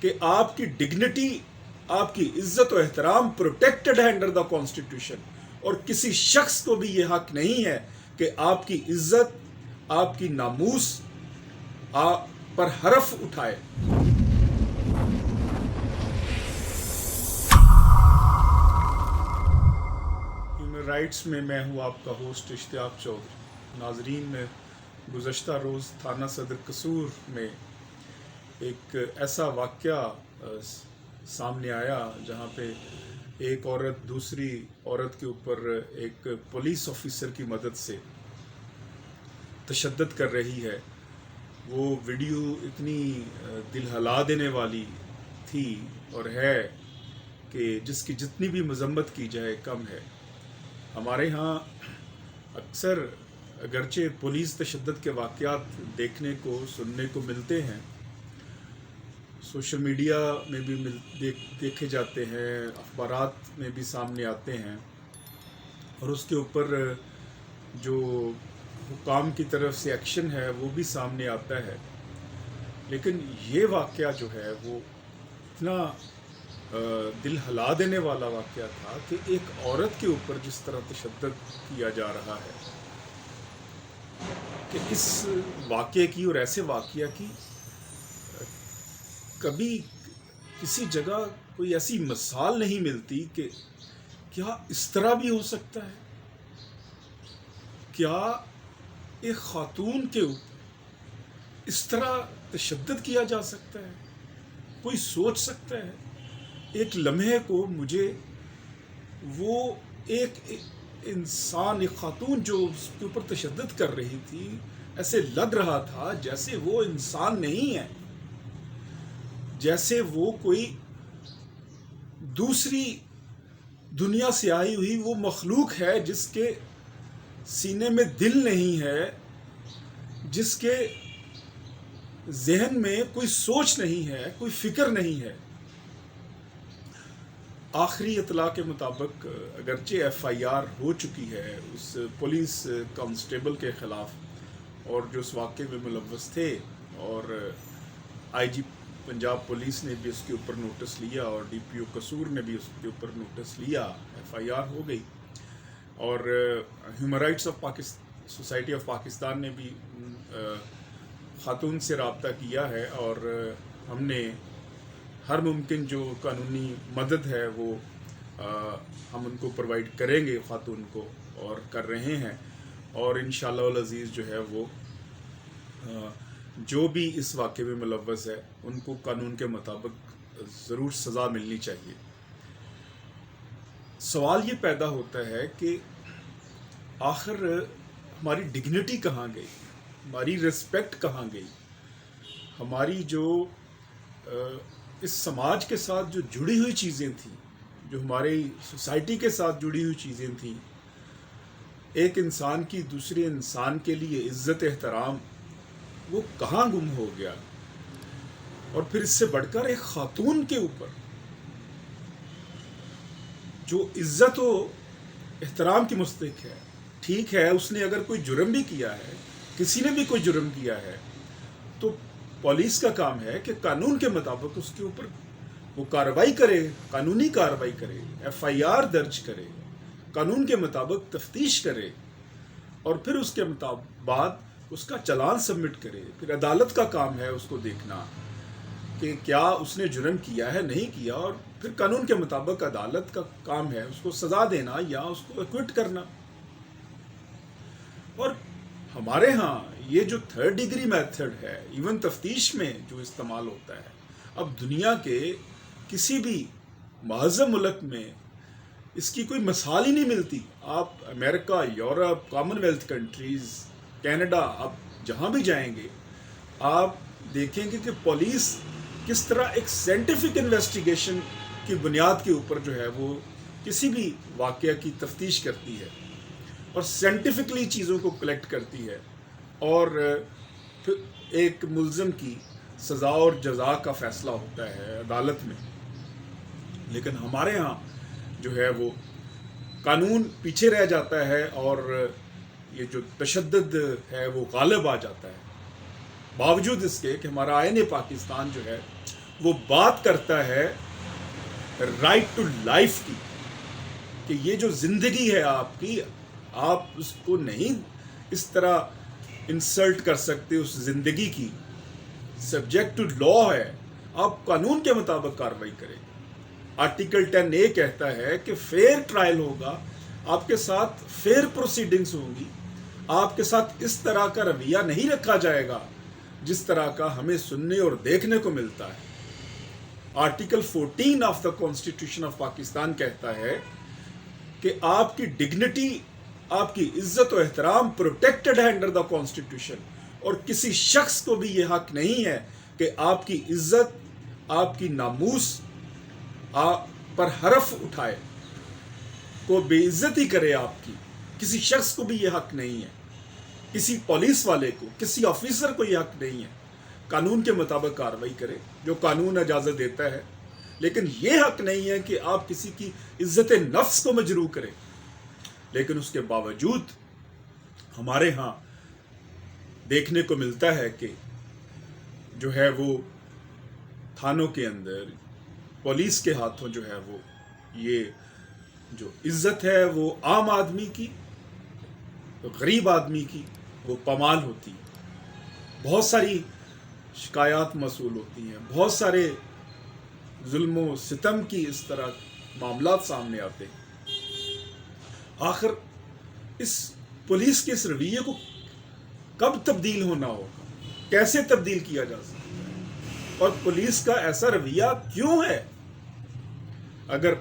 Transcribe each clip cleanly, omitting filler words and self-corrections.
کہ آپ کی ڈگنیٹی، آپ کی عزت و احترام پروٹیکٹڈ ہے انڈر دا کانسٹیٹیوشن، اور کسی شخص کو بھی یہ حق نہیں ہے کہ آپ کی عزت، آپ کی ناموس آپ پر حرف اٹھائے۔ ہیومن رائٹس میں ہوں آپ کا ہوسٹ اشتیاق چودھری۔ ناظرین، میں گزشتہ روز تھانہ صدر قصور میں ایک ایسا واقعہ سامنے آیا جہاں پہ ایک عورت دوسری عورت کے اوپر ایک پولیس آفیسر کی مدد سے تشدد کر رہی ہے۔ وہ ویڈیو اتنی دل ہلا دینے والی تھی اور ہے کہ جس کی جتنی بھی مذمت کی جائے کم ہے۔ ہمارے ہاں اکثر اگرچہ پولیس تشدد کے واقعات دیکھنے کو سننے کو ملتے ہیں، سوشل میڈیا میں بھی دیکھے جاتے ہیں، اخبارات میں بھی سامنے آتے ہیں، اور اس کے اوپر جو حکام کی طرف سے ایکشن ہے وہ بھی سامنے آتا ہے، لیکن یہ واقعہ جو ہے وہ اتنا دل ہلا دینے والا واقعہ تھا کہ ایک عورت کے اوپر جس طرح تشدد کیا جا رہا ہے کہ اس واقعے کی اور ایسے واقعہ کی کبھی کسی جگہ کوئی ایسی مثال نہیں ملتی کہ کیا اس طرح بھی ہو سکتا ہے؟ کیا ایک خاتون کے اوپر اس طرح تشدد کیا جا سکتا ہے؟ کوئی سوچ سکتا ہے؟ ایک لمحے کو مجھے وہ ایک انسان، ایک خاتون جو اس کے اوپر تشدد کر رہی تھی، ایسے لگ رہا تھا جیسے وہ انسان نہیں ہے، جیسے وہ کوئی دوسری دنیا سے آئی ہوئی وہ مخلوق ہے جس کے سینے میں دل نہیں ہے، جس کے ذہن میں کوئی سوچ نہیں ہے، کوئی فکر نہیں ہے۔ آخری اطلاع کے مطابق اگرچہ ایف آئی آر ہو چکی ہے اس پولیس کانسٹیبل کے خلاف، اور جو اس واقعے میں ملوث تھے، اور آئی جی پنجاب پولیس نے بھی اس کے اوپر نوٹس لیا، اور ڈی پی او قصور نے بھی اس کے اوپر نوٹس لیا، ایف آئی آر ہو گئی، اور human rights society of Pakistan نے بھی خاتون سے رابطہ کیا ہے، اور ہم نے ہر ممکن جو قانونی مدد ہے وہ ہم ان کو پرووائڈ کریں گے خاتون کو، اور کر رہے ہیں، اور انشاءاللہ العزیز جو ہے وہ جو بھی اس واقعے میں ملوث ہے ان کو قانون کے مطابق ضرور سزا ملنی چاہیے۔ سوال یہ پیدا ہوتا ہے کہ آخر ہماری ڈگنیٹی کہاں گئی، ہماری ریسپیکٹ کہاں گئی، ہماری جو اس سماج کے ساتھ جو جڑی ہوئی چیزیں تھیں، جو ہماری سوسائٹی کے ساتھ جڑی ہوئی چیزیں تھیں، ایک انسان کی دوسرے انسان کے لیے عزت احترام، وہ کہاں گم ہو گیا؟ اور پھر اس سے بڑھ کر ایک خاتون کے اوپر جو عزت و احترام کی مستحق ہے، ٹھیک ہے اس نے اگر کوئی جرم بھی کیا ہے، کسی نے بھی کوئی جرم کیا ہے، تو پولیس کا کام ہے کہ قانون کے مطابق اس کے اوپر وہ کارروائی کرے، قانونی کارروائی کرے، ایف آئی آر درج کرے، قانون کے مطابق تفتیش کرے، اور پھر اس کے بعد اس کا چلان سبمٹ کرے۔ پھر عدالت کا کام ہے اس کو دیکھنا کہ کیا اس نے جرم کیا ہے، نہیں کیا، اور پھر قانون کے مطابق عدالت کا کام ہے اس کو سزا دینا یا اس کو ایکوٹ کرنا۔ اور ہمارے ہاں یہ جو تھرڈ ڈگری میتھڈ ہے ایون تفتیش میں جو استعمال ہوتا ہے، اب دنیا کے کسی بھی مہذب ملک میں اس کی کوئی مثال ہی نہیں ملتی۔ آپ امریکہ، Europe, commonwealth countries, Canada, آپ جہاں بھی جائیں گے آپ دیکھیں گے کہ پولیس کس طرح ایک سائنٹیفک انویسٹیگیشن کی بنیاد کے اوپر جو ہے وہ کسی بھی واقعہ کی تفتیش کرتی ہے، اور سائنٹیفکلی چیزوں کو کلیکٹ کرتی ہے، اور پھر ایک ملزم کی سزا اور جزا کا فیصلہ ہوتا ہے عدالت میں۔ لیکن ہمارے ہاں جو ہے وہ قانون پیچھے رہ جاتا ہے، اور یہ جو تشدد ہے وہ غالب آ جاتا ہے، باوجود اس کے کہ ہمارا آئین پاکستان جو ہے وہ بات کرتا ہے رائٹ ٹو لائف کی، کہ یہ جو زندگی ہے آپ کی، آپ اس کو نہیں اس طرح انسلٹ کر سکتے اس زندگی کی. سبجیکٹ ٹو لا ہے، آپ قانون کے مطابق کارروائی کریں. آرٹیکل 10A کہتا ہے کہ فیئر ٹرائل ہوگا، آپ کے ساتھ فیئر پروسیڈنگز ہوں گی، آپ کے ساتھ اس طرح کا رویہ نہیں رکھا جائے گا جس طرح کا ہمیں سننے اور دیکھنے کو ملتا ہے. Article 14 of the constitution of Pakistan کہتا ہے کہ آپ کی ڈگنیٹی، آپ کی عزت و احترام پروٹیکٹڈ ہے انڈر دا کانسٹیٹیوشن، اور کسی شخص کو بھی یہ حق نہیں ہے کہ آپ کی عزت، آپ کی ناموس آپ پر حرف اٹھائے، کو بے عزتی کرے. آپ کی کسی شخص کو بھی یہ حق نہیں ہے، کسی پولیس والے کو، کسی آفیسر کو یہ حق نہیں ہے. قانون کے مطابق کارروائی کرے جو قانون اجازت دیتا ہے، لیکن یہ حق نہیں ہے کہ آپ کسی کی عزت نفس کو مجروح کریں. لیکن اس کے باوجود ہمارے ہاں دیکھنے کو ملتا ہے کہ جو ہے وہ تھانوں کے اندر پولیس کے ہاتھوں جو ہے وہ یہ جو عزت ہے وہ عام آدمی کی، غریب آدمی کی وہ پامال ہوتی ہے. بہت ساری شکایات موصول ہوتی ہیں، بہت سارے ظلم و ستم کی اس طرح معاملات سامنے آتے ہیں. آخر اس پولیس کے اس رویے کو کب تبدیل ہونا ہوگا، کیسے تبدیل کیا جا سکتا ہے، اور پولیس کا ایسا رویہ کیوں ہے؟ اگر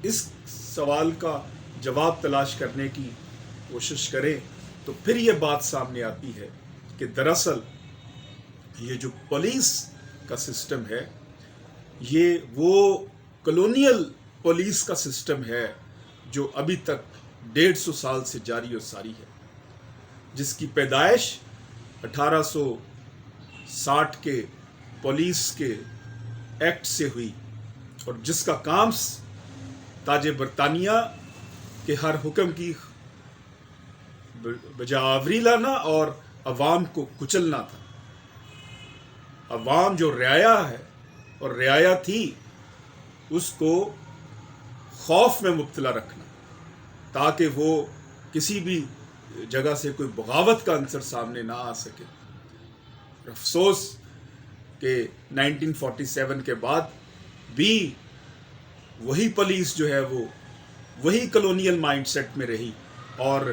اس سوال کا جواب تلاش کرنے کی کوشش کریں تو پھر یہ بات سامنے آتی ہے کہ دراصل یہ جو پولیس کا سسٹم ہے یہ وہ کلونیل پولیس کا سسٹم ہے جو ابھی تک 150 سال سے جاری و ساری ہے، جس کی پیدائش 1860 کے پولیس کے ایکٹ سے ہوئی، اور جس کا کام تاج برطانیہ کے ہر حکم کی بجاوری لانا اور عوام کو کچلنا تھا. عوام جو رعایا ہے اور رعایا تھی اس کو خوف میں مبتلا رکھنا تاکہ وہ کسی بھی جگہ سے کوئی بغاوت کا عنصر سامنے نہ آ سکے. افسوس کہ 1947 کے بعد بھی وہی پولیس جو ہے وہ وہی کلونیل مائنڈ سیٹ میں رہی، اور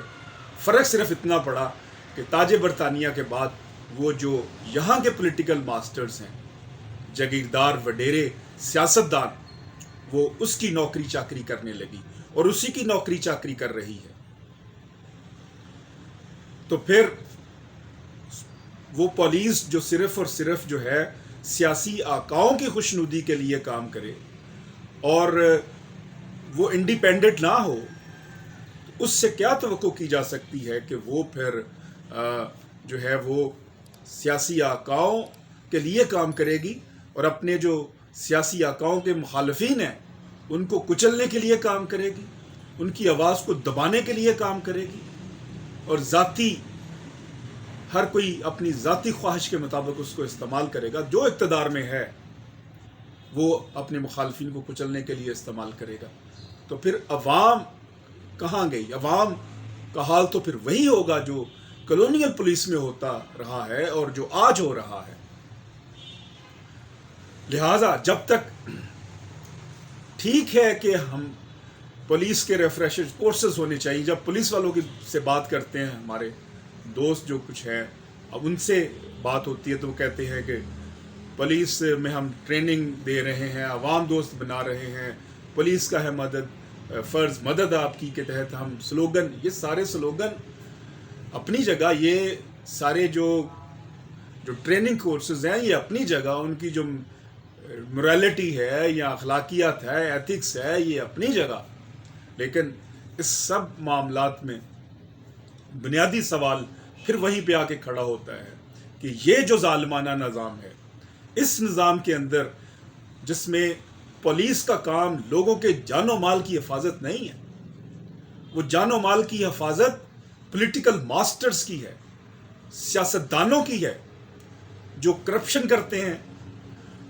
فرق صرف اتنا پڑا کہ تاج برطانیہ کے بعد وہ جو یہاں کے پولیٹیکل ماسٹرز ہیں، جاگیردار وڈیرے سیاستدان، وہ اس کی نوکری چاکری کرنے لگی اور اسی کی نوکری چاکری کر رہی ہے. تو پھر وہ پولیس جو صرف اور صرف جو ہے سیاسی آقاؤں کی خوشنودی کے لیے کام کرے اور وہ انڈیپینڈنٹ نہ ہو، اس سے کیا توقع کی جا سکتی ہے کہ وہ پھر جو ہے وہ سیاسی آقاؤں کے لیے کام کرے گی اور اپنے جو سیاسی آقاؤں کے مخالفین ہیں ان کو کچلنے کے لیے کام کرے گی، ان کی آواز کو دبانے کے لیے کام کرے گی، اور ذاتی ہر کوئی اپنی ذاتی خواہش کے مطابق اس کو استعمال کرے گا. جو اقتدار میں ہے وہ اپنے مخالفین کو کچلنے کے لیے استعمال کرے گا. تو پھر عوام کہاں گئی؟ عوام کا حال تو پھر وہی ہوگا جو کلونیل پولیس میں ہوتا رہا ہے اور جو آج ہو رہا ہے. لہذا جب تک ٹھیک ہے کہ ہم پولیس کے ریفریشر کورسز ہونے چاہیے، جب پولیس والوں کی سے بات کرتے ہیں ہمارے دوست جو کچھ ہیں، اب ان سے بات ہوتی ہے تو وہ کہتے ہیں کہ پولیس میں ہم ٹریننگ دے رہے ہیں، عوام دوست بنا رہے ہیں، پولیس کا ہے مدد، فرض مدد آپ کی کے تحت ہم سلوگن، یہ سارے سلوگن اپنی جگہ، یہ سارے جو ٹریننگ کورسز ہیں یہ اپنی جگہ، ان کی جو موریلٹی ہے یا اخلاقیات ہے، ایتھکس ہے، یہ اپنی جگہ. لیکن اس سب معاملات میں بنیادی سوال پھر وہیں پہ آ کے کھڑا ہوتا ہے کہ یہ جو ظالمانہ نظام ہے، اس نظام کے اندر جس میں پولیس کا کام لوگوں کے جان و مال کی حفاظت نہیں ہے، وہ جان و مال کی حفاظت پولیٹیکل ماسٹرز کی ہے، سیاستدانوں کی ہے، جو کرپشن کرتے ہیں،